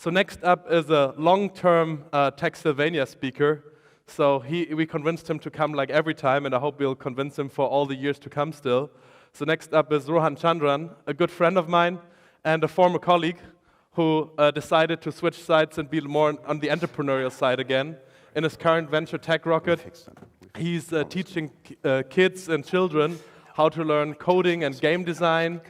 So next up is a long-term Techsylvania speaker. So we convinced him to come like every time, and I hope we'll convince him for all the years to come still. So next up is Rohan Chandran, a good friend of mine and a former colleague who decided to switch sides and be more on the entrepreneurial side again. In his current venture, TechRocket, he's teaching kids and children how to learn coding and game design,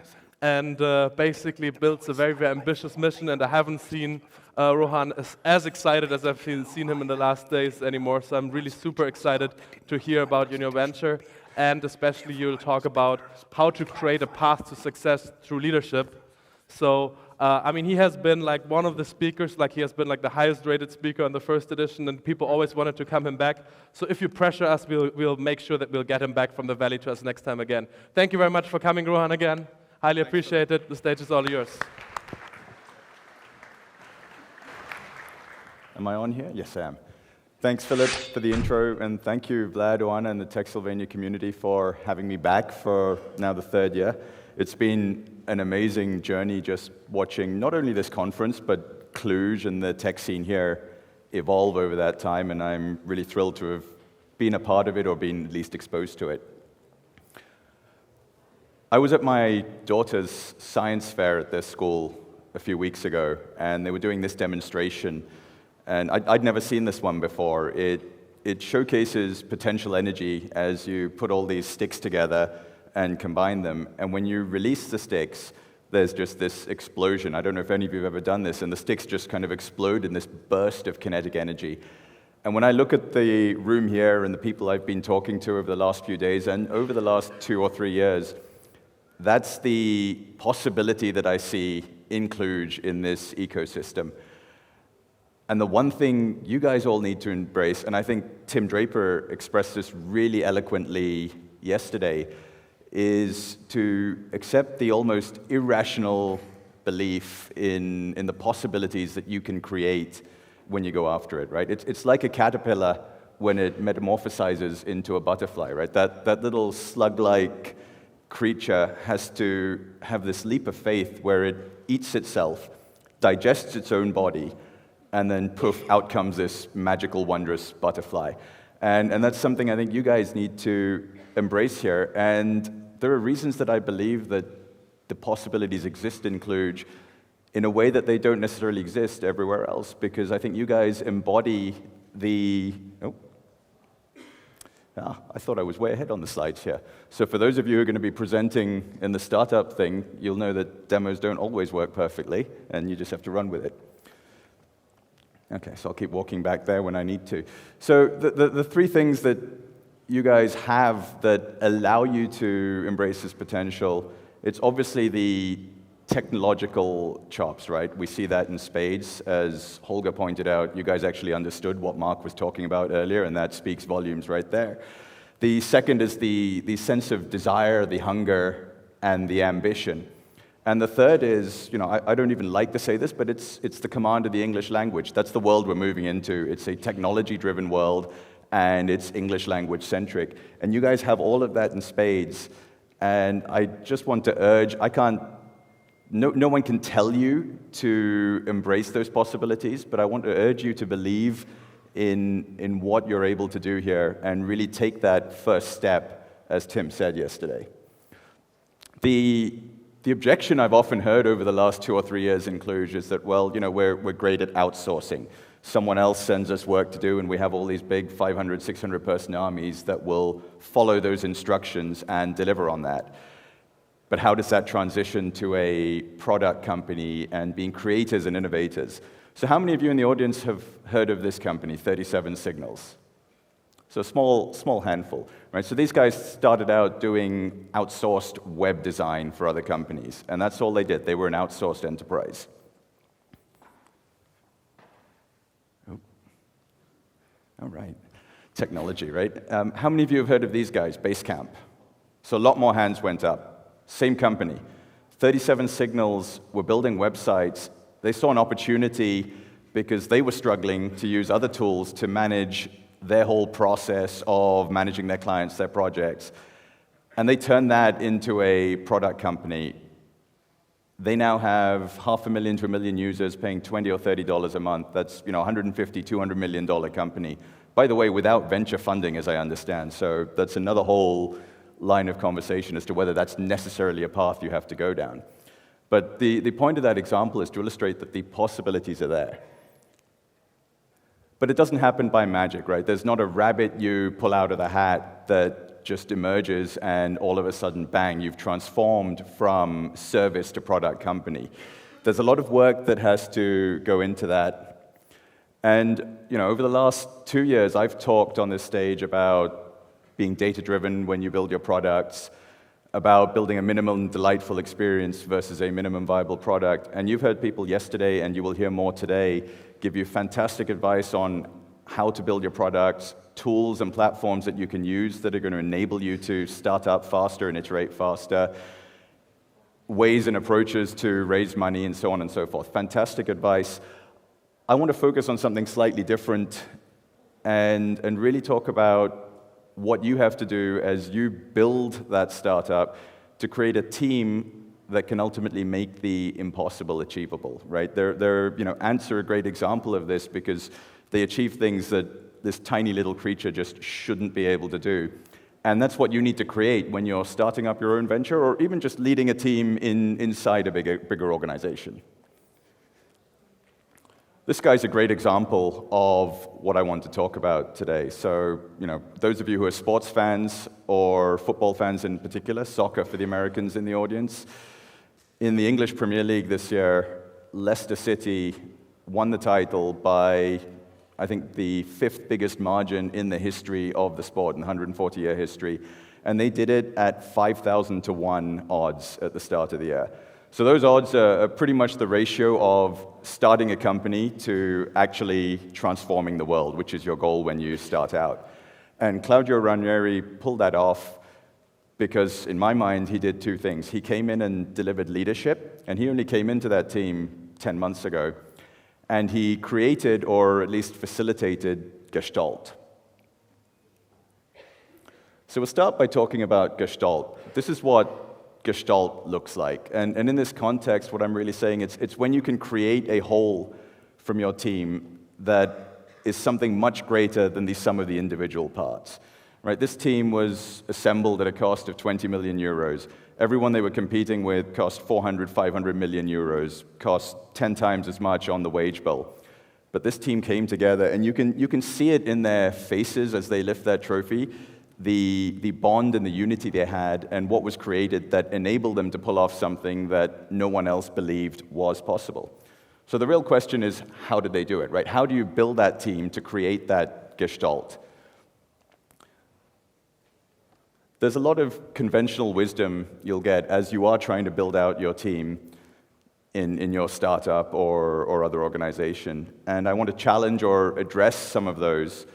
and basically builds a very, very ambitious mission. And I haven't seen Rohan as excited as I've seen him in the last days anymore. So I'm really super excited to hear about your new venture, and especially you'll talk about how to create a path to success through leadership. So, I mean, he has been like one of the speakers, like he has been like the highest rated speaker on the first edition, and people always wanted to come him back. So if you pressure us, we'll make sure that we'll get him back from the Valley to us next time again. Thank you very much for coming, Rohan, again. Highly appreciate it. The stage is all yours. Am I on here? Yes, I am. Thanks, Philip, for the intro, and thank you, Vlad, Oana, and the Techsylvania community for having me back for now the third year. It's been an amazing journey just watching not only this conference, but Cluj and the tech scene here evolve over that time, and I'm really thrilled to have been a part of it or been at least exposed to it. I was at my daughter's science fair at their school a few weeks ago, and they were doing this demonstration, and I'd never seen this one before. It showcases potential energy as you put all these sticks together and combine them, and when you release the sticks, there's just this explosion. I don't know if any of you have ever done this, and the sticks just kind of explode in this burst of kinetic energy. And when I look at the room here and the people I've been talking to over the last few days and over the last 2 or 3 years, that's the possibility that I see in Cluj in this ecosystem. And the one thing you guys all need to embrace, and I think Tim Draper expressed this really eloquently yesterday, is to accept the almost irrational belief in the possibilities that you can create when you go after it, right? It's like a caterpillar when it metamorphosizes into a butterfly, right? That little slug-like creature has to have this leap of faith where it eats itself, digests its own body, and then poof, out comes this magical, wondrous butterfly. And that's something I think you guys need to embrace here. And there are reasons that I believe that the possibilities exist in Cluj in a way that they don't necessarily exist everywhere else, because I think you guys embody the... I thought I was way ahead on the slides here. So for those of you who are going to be presenting in the startup thing, you'll know that demos don't always work perfectly, and you just have to run with it. Okay, so I'll keep walking back there when I need to. So the 3 things that you guys have that allow you to embrace this potential, it's obviously the technological chops, right? We see that in spades. As Holger pointed out, you guys actually understood what Mark was talking about earlier, and that speaks volumes right there. The second is the sense of desire, the hunger, and the ambition. And the third is, I don't even like to say this, but it's the command of the English language. That's the world we're moving into. It's a technology-driven world, and it's English language-centric. And you guys have all of that in spades. And I just want to urge, no one can tell you to embrace those possibilities, but I want to urge you to believe in what you're able to do here and really take that first step, as Tim said yesterday. The objection I've often heard over the last 2 or 3 years in Cluj is that, well, we're great at outsourcing. Someone else sends us work to do, and we have all these big 500, 600 person armies that will follow those instructions and deliver on that. But how does that transition to a product company and being creators and innovators? So how many of you in the audience have heard of this company, 37 Signals? So a small handful, right? So these guys started out doing outsourced web design for other companies, and that's all they did. They were an outsourced enterprise. All right, technology, right? How many of you have heard of these guys, Basecamp? So a lot more hands went up. Same company. 37 Signals were building websites. They saw an opportunity because they were struggling to use other tools to manage their whole process of managing their clients, their projects. And they turned that into a product company. They now have 500,000 to 1 million users paying $20 or $30 a month. That's $150, $200 million company. By the way, without venture funding, as I understand. So that's another whole line of conversation as to whether that's necessarily a path you have to go down. But the point of that example is to illustrate that the possibilities are there. But it doesn't happen by magic, right? There's not a rabbit you pull out of the hat that just emerges and all of a sudden, bang, you've transformed from service to product company. There's a lot of work that has to go into that. And over the last 2 years, I've talked on this stage about being data-driven when you build your products, about building a minimum delightful experience versus a minimum viable product. And you've heard people yesterday, and you will hear more today, give you fantastic advice on how to build your products, tools and platforms that you can use that are going to enable you to start up faster and iterate faster, ways and approaches to raise money, and so on and so forth. Fantastic advice. I want to focus on something slightly different and really talk about what you have to do as you build that startup to create a team that can ultimately make the impossible achievable, right? Ants are a great example of this because they achieve things that this tiny little creature just shouldn't be able to do. And that's what you need to create when you're starting up your own venture or even just leading a team inside a bigger organization. This guy's a great example of what I want to talk about today. So, those of you who are sports fans or football fans in particular, soccer for the Americans in the audience, in the English Premier League this year, Leicester City won the title by, I think, the 5th biggest margin in the history of the sport, in 140-year history. And they did it at 5,000 to 1 odds at the start of the year. So those odds are pretty much the ratio of starting a company to actually transforming the world, which is your goal when you start out. And Claudio Ranieri pulled that off because, in my mind, he did 2 things. He came in and delivered leadership, and he only came into that team 10 months ago. And he created, or at least facilitated, Gestalt. So we'll start by talking about Gestalt. This is what Gestalt looks like. And in this context, what I'm really saying, it's when you can create a whole from your team that is something much greater than the sum of the individual parts. Right? This team was assembled at a cost of 20 million euros. Everyone they were competing with cost 400, 500 million euros, cost 10 times as much on the wage bill. But this team came together, and you can see it in their faces as they lift that trophy, the bond and the unity they had, and what was created that enabled them to pull off something that no one else believed was possible. So the real question is, how did they do it, right? How do you build that team to create that Gestalt? There's a lot of conventional wisdom you'll get as you are trying to build out your team in your startup or other organization. And I want to challenge or address some of those.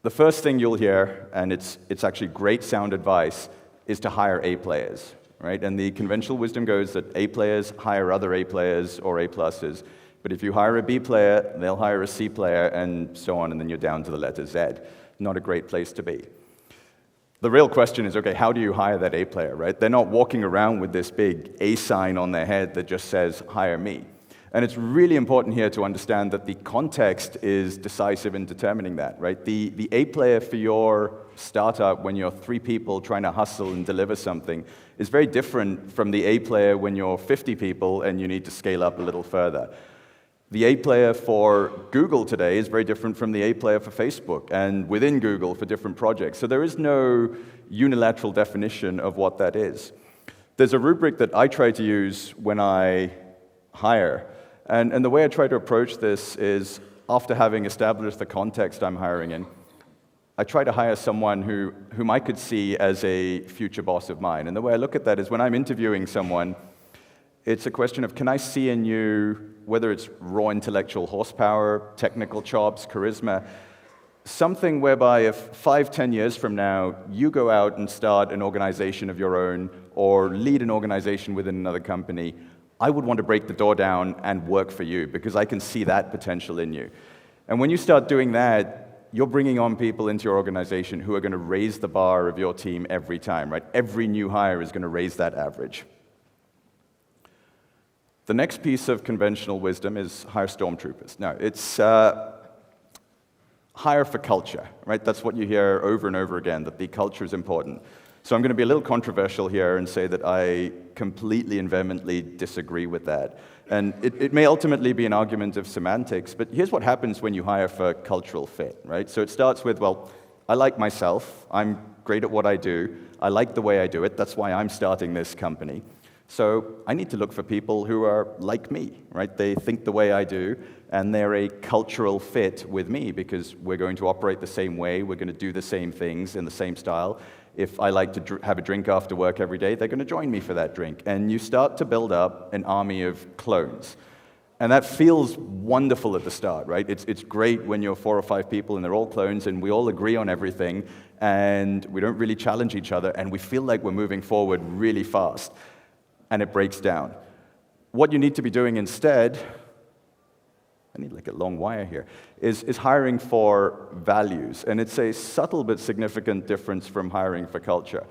The first thing you'll hear, and it's actually great sound advice, is to hire A players, right? And the conventional wisdom goes that A players hire other A players or A pluses. But if you hire a B player, they'll hire a C player, and so on, and then you're down to the letter Z. Not a great place to be. The real question is, okay, how do you hire that A player, right? They're not walking around with this big A sign on their head that just says, hire me. And it's really important here to understand that the context is decisive in determining that, right? The A player for your startup when you're 3 people trying to hustle and deliver something is very different from the A player when you're 50 people and you need to scale up a little further. The A player for Google today is very different from the A player for Facebook, and within Google for different projects. So there is no unilateral definition of what that is. There's a rubric that I try to use when I hire. And the way I try to approach this is, after having established the context I'm hiring in, I try to hire someone whom I could see as a future boss of mine. And the way I look at that is when I'm interviewing someone, it's a question of, can I see in you, whether it's raw intellectual horsepower, technical chops, charisma, something whereby if 5, 10 years from now, you go out and start an organization of your own or lead an organization within another company, I would want to break the door down and work for you because I can see that potential in you. And when you start doing that, you're bringing on people into your organization who are going to raise the bar of your team every time, right? Every new hire is going to raise that average. The next piece of conventional wisdom is hire stormtroopers. Now, it's hire for culture, right? That's what you hear over and over again, that the culture is important. So I'm going to be a little controversial here and say that I completely and vehemently disagree with that. And it may ultimately be an argument of semantics, but here's what happens when you hire for cultural fit, right? So it starts with, well, I like myself, I'm great at what I do, I like the way I do it, that's why I'm starting this company. So I need to look for people who are like me, right? They think the way I do, and they're a cultural fit with me because we're going to operate the same way, we're going to do the same things in the same style. If I like to have a drink after work every day, they're going to join me for that drink. And you start to build up an army of clones. And that feels wonderful at the start, right? It's great when you're 4 or 5 people and they're all clones and we all agree on everything and we don't really challenge each other and we feel like we're moving forward really fast. And it breaks down. What you need to be doing instead, I need like a long wire here, is hiring for values. And it's a subtle but significant difference from hiring for culture.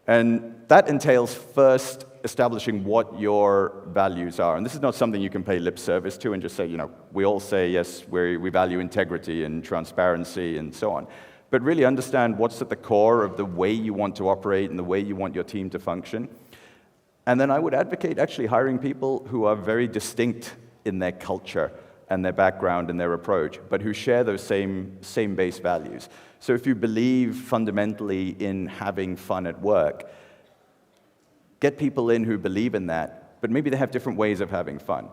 And that entails first establishing what your values are. And this is not something you can pay lip service to and just say, we all say, yes, we value integrity and transparency and so on. But really understand what's at the core of the way you want to operate and the way you want your team to function. And then I would advocate actually hiring people who are very distinct in their culture and their background and their approach, but who share those same base values. So if you believe fundamentally in having fun at work, get people in who believe in that, but maybe they have different ways of having fun.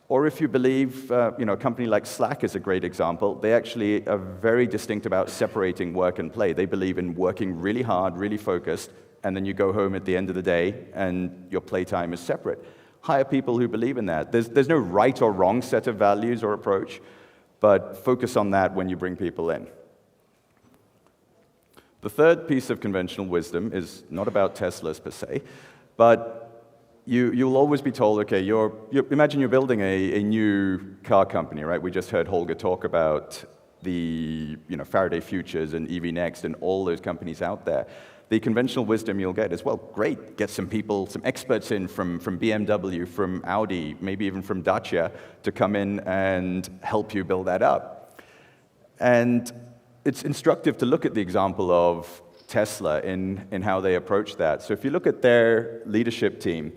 Or if you believe, a company like Slack is a great example, they actually are very distinct about separating work and play. They believe in working really hard, really focused, and then you go home at the end of the day and your playtime is separate. Hire people who believe in that. There's no right or wrong set of values or approach, but focus on that when you bring people in. The third piece of conventional wisdom is not about Teslas per se, but you'll always be told, okay, imagine you're building a new car company, right? We just heard Holger talk about the Faraday Futures and EV Next and all those companies out there. The conventional wisdom you'll get is, well, great, get some people, some experts in from BMW, from Audi, maybe even from Dacia, to come in and help you build that up. And it's instructive to look at the example of Tesla in how they approach that. So if you look at their leadership team,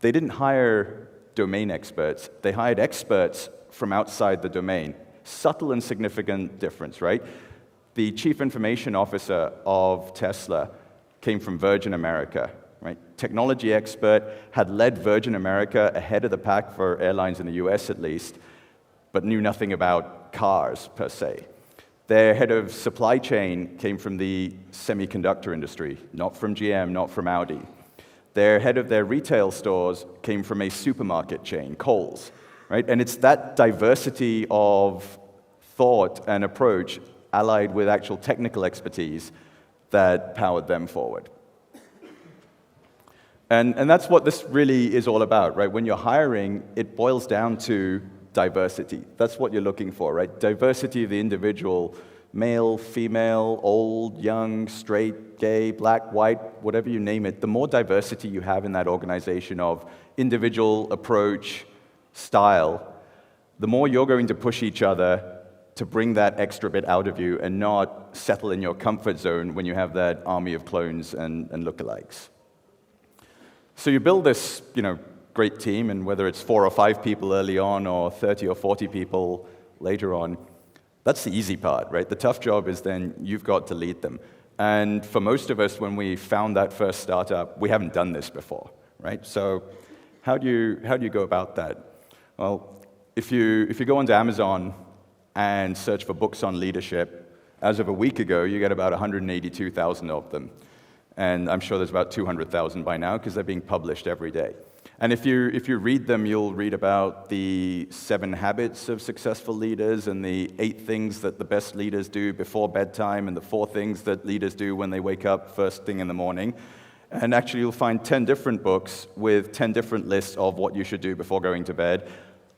they didn't hire domain experts. They hired experts from outside the domain. Subtle and significant difference, right? The chief information officer of Tesla came from Virgin America, right? Technology expert, had led Virgin America ahead of the pack for airlines in the US at least, but knew nothing about cars per se. Their head of supply chain came from the semiconductor industry, not from GM, not from Audi. Their head of their retail stores came from a supermarket chain, Kohl's, right? And it's that diversity of thought and approach allied with actual technical expertise that powered them forward. And that's what this really is all about, right? When you're hiring, it boils down to diversity. That's what you're looking for, right? Diversity of the individual, male, female, old, young, straight, gay, black, white, whatever you name it. The more diversity you have in that organization of individual approach, style, the more you're going to push each other to bring that extra bit out of you and not settle in your comfort zone when you have that army of clones and lookalikes. So you build this, great team, and whether it's 4 or 5 people early on or 30 or 40 people later on, that's the easy part, right? The tough job is then you've got to lead them. And for most of us, when we found that first startup, we haven't done this before, right? So how do you go about that? Well, if you go onto Amazon and search for books on leadership, as of a week ago, you get about 182,000 of them. And I'm sure there's about 200,000 by now because they're being published every day. And if you read them, you'll read about the 7 habits of successful leaders and the 8 things that the best leaders do before bedtime and the 4 things that leaders do when they wake up first thing in the morning. And actually, you'll find 10 different books with 10 different lists of what you should do before going to bed.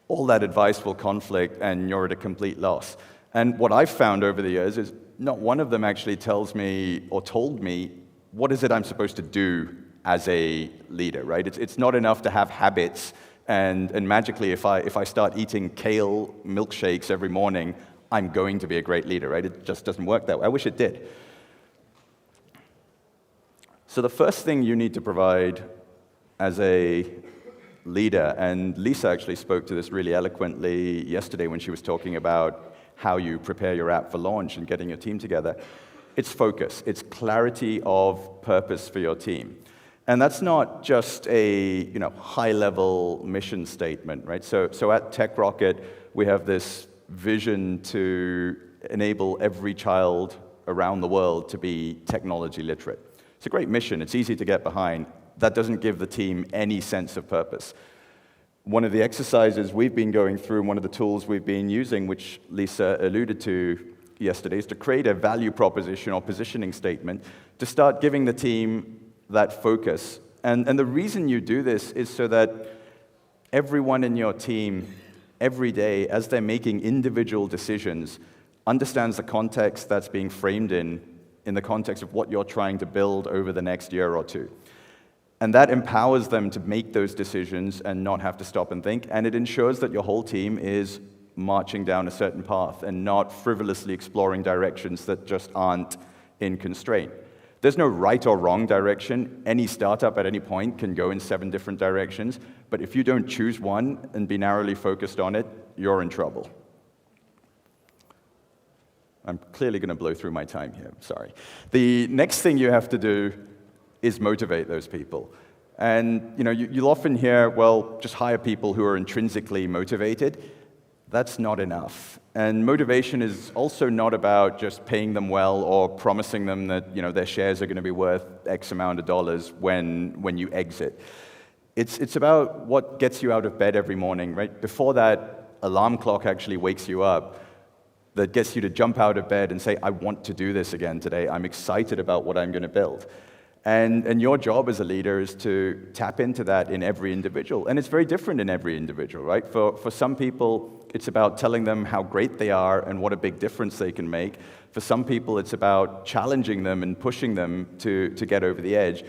All that advice will conflict, and you're at a complete loss. And what I've found over the years is not one of them actually tells me or told me what is it I'm supposed to do as a leader, right? It's not enough to have habits And magically, if I start eating kale milkshakes every morning, I'm going to be a great leader, right? It just doesn't work that way. I wish it did. So the first thing you need to provide as a leader, and Lisa actually spoke to this really eloquently yesterday when she was talking about how you prepare your app for launch and getting your team together, it's focus. It's clarity of purpose for your team. And that's not just a high-level mission statement, right? So at TechRocket, we have this vision to enable every child around the world to be technology literate. It's a great mission. It's easy to get behind. That doesn't give the team any sense of purpose. One of the exercises we've been going through, and one of the tools we've been using, which Lisa alluded to yesterday, is to create a value proposition or positioning statement to start giving the team that focus. And the reason you do this is so that everyone in your team, every day, as they're making individual decisions, understands the context that's being framed in the context of what you're trying to build over the next year or two. And that empowers them to make those decisions and not have to stop and think, and it ensures that your whole team is marching down a certain path and not frivolously exploring directions that just aren't in constraint. There's no right or wrong direction. Any startup at any point can go in 7 different directions, but if you don't choose one and be narrowly focused on it, you're in trouble. I'm clearly going to blow through my time here, sorry. The next thing you have to do is motivate those people. And you'll often hear, well, just hire people who are intrinsically motivated. That's not enough. And motivation is also not about just paying them well or promising them that their shares are going to be worth X amount of dollars when you exit. It's about what gets you out of bed every morning, right? Before that alarm clock actually wakes you up, that gets you to jump out of bed and say, I want to do this again today. I'm excited about what I'm going to build. And your job as a leader is to tap into that in every individual. And it's very different in every individual, right? For some people, it's about telling them how great they are and what a big difference they can make. For some people, it's about challenging them and pushing them to get over the edge.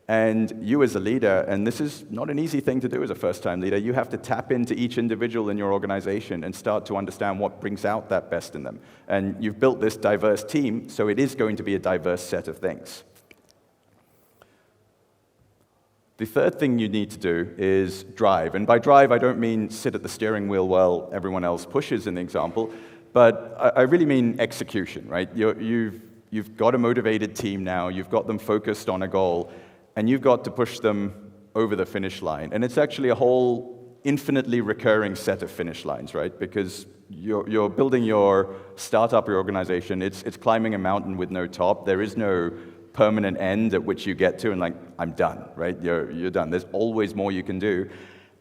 And you as a leader, and this is not an easy thing to do as a first-time leader, you have to tap into each individual in your organization and start to understand what brings out that best in them. And you've built this diverse team, so it is going to be a diverse set of things. The third thing you need to do is drive. And by drive, I don't mean sit at the steering wheel while everyone else pushes in the example, but I really mean execution, right? You've got a motivated team now, you've got them focused on a goal, and you've got to push them over the finish line. And it's actually a whole infinitely recurring set of finish lines, right? Because you're building your startup, your organization, it's climbing a mountain with no top. There is no permanent end at which you get to and like, I'm done, right? You're done. There's always more you can do.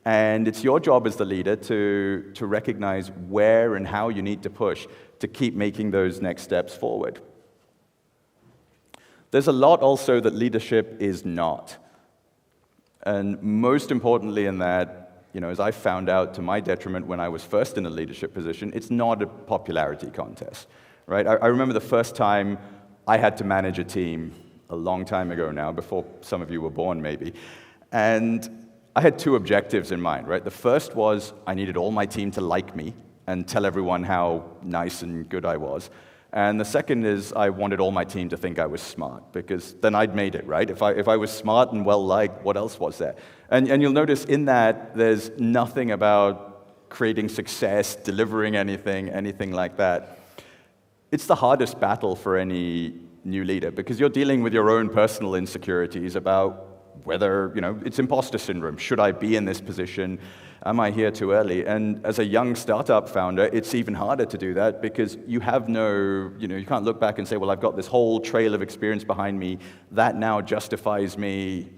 And it's your job as the leader to recognize where and how you need to push to keep making those next steps forward. There's a lot also that leadership is not. And most importantly in that, as I found out to my detriment when I was first in a leadership position, it's not a popularity contest, right? I remember the first time I had to manage a team a long time ago now, before some of you were born maybe, and I had 2 objectives in mind, right? The first was I needed all my team to like me and tell everyone how nice and good I was. And the second is I wanted all my team to think I was smart, because then I'd made it, right? If I was smart and well-liked, what else was there? And you'll notice in that there's nothing about creating success, delivering anything like that. It's the hardest battle for any new leader, because you're dealing with your own personal insecurities about whether, it's imposter syndrome. Should I be in this position? Am I here too early? And as a young startup founder, it's even harder to do that because you have no, you can't look back and say, well, I've got this whole trail of experience behind me that now justifies me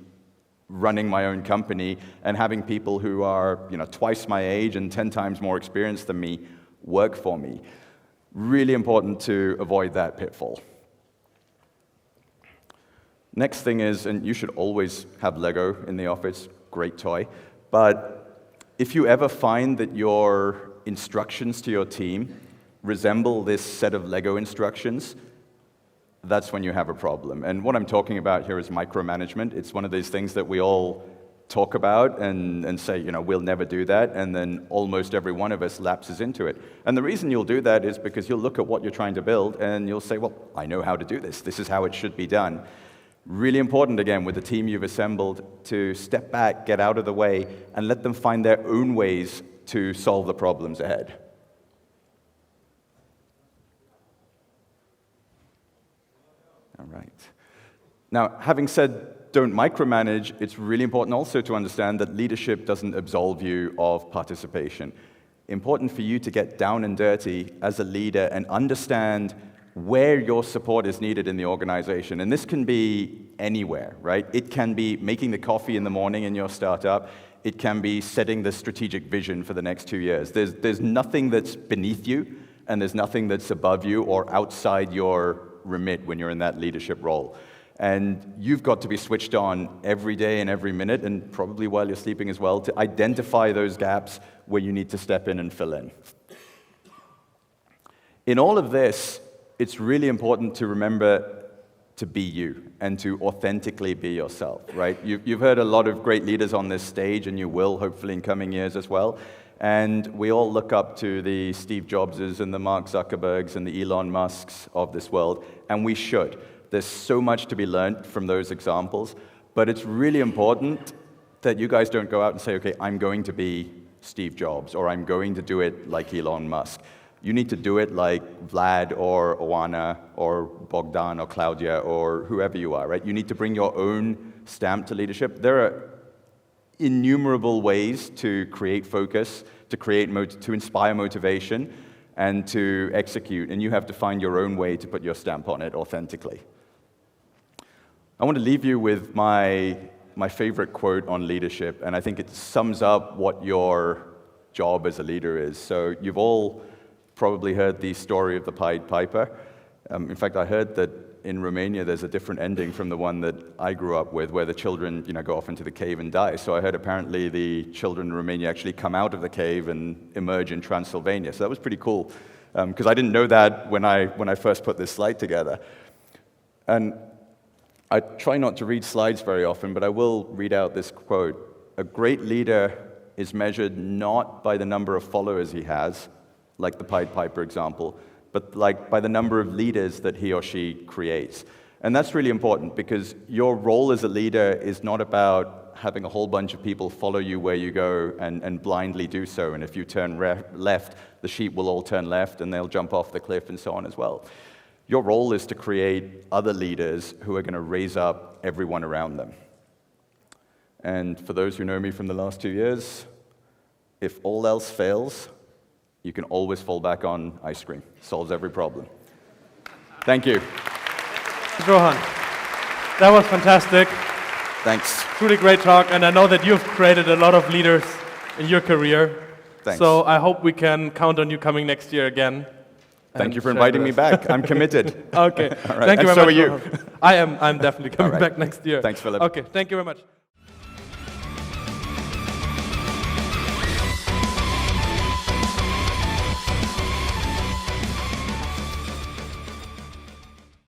running my own company and having people who are, twice my age and 10 times more experienced than me work for me. Really important to avoid that pitfall. Next thing is, and you should always have Lego in the office, great toy, but if you ever find that your instructions to your team resemble this set of Lego instructions, that's when you have a problem. And what I'm talking about here is micromanagement. It's one of these things that we all talk about and say, we'll never do that, and then almost every one of us lapses into it. And the reason you'll do that is because you'll look at what you're trying to build, and you'll say, well, I know how to do this. This is how it should be done. Really important, again, with the team you've assembled, to step back, get out of the way, and let them find their own ways to solve the problems ahead. All right. Now, having said don't micromanage, it's really important also to understand that leadership doesn't absolve you of participation. Important for you to get down and dirty as a leader and understand where your support is needed in the organization. And this can be anywhere, right? It can be making the coffee in the morning in your startup. It can be setting the strategic vision for the next 2 years. There's nothing that's beneath you, and there's nothing that's above you or outside your remit when you're in that leadership role. And you've got to be switched on every day and every minute, and probably while you're sleeping as well, to identify those gaps where you need to step in and fill in. In all of this, it's really important to remember to be you and to authentically be yourself, right? You've heard a lot of great leaders on this stage, and you will, hopefully, in coming years as well. And we all look up to the Steve Jobses and the Mark Zuckerbergs and the Elon Musks of this world, and we should. There's so much to be learned from those examples, but it's really important that you guys don't go out and say, okay, I'm going to be Steve Jobs, or I'm going to do it like Elon Musk. You need to do it like Vlad or Oana or Bogdan or Claudia or whoever you are, right? You need to bring your own stamp to leadership. There are innumerable ways to create focus, to inspire motivation, and to execute, and you have to find your own way to put your stamp on it authentically. I want to leave you with my favorite quote on leadership, and I think it sums up what your job as a leader is. So you've all probably heard the story of the Pied Piper. In fact, I heard that in Romania there's a different ending from the one that I grew up with, where the children go off into the cave and die. So I heard apparently the children in Romania actually come out of the cave and emerge in Transylvania. So that was pretty cool, because I didn't know that when I first put this slide together. And I try not to read slides very often, but I will read out this quote. A great leader is measured not by the number of followers he has, like the Pied Piper example, but by the number of leaders that he or she creates. And that's really important, because your role as a leader is not about having a whole bunch of people follow you where you go and blindly do so. And if you turn left, the sheep will all turn left and they'll jump off the cliff and so on as well. Your role is to create other leaders who are going to raise up everyone around them. And for those who know me from the last 2 years, if all else fails, you can always fall back on ice cream. Solves every problem. Thank you. Rohan, that was fantastic. Thanks. Truly great talk, and I know that you've created a lot of leaders in your career. Thanks. So I hope we can count on you coming next year again. Thank you for inviting me back. I'm committed. Okay. All right. Thank you very so much. are you. I'm definitely coming back next year. Thanks, Philip. Okay. Thank you very much.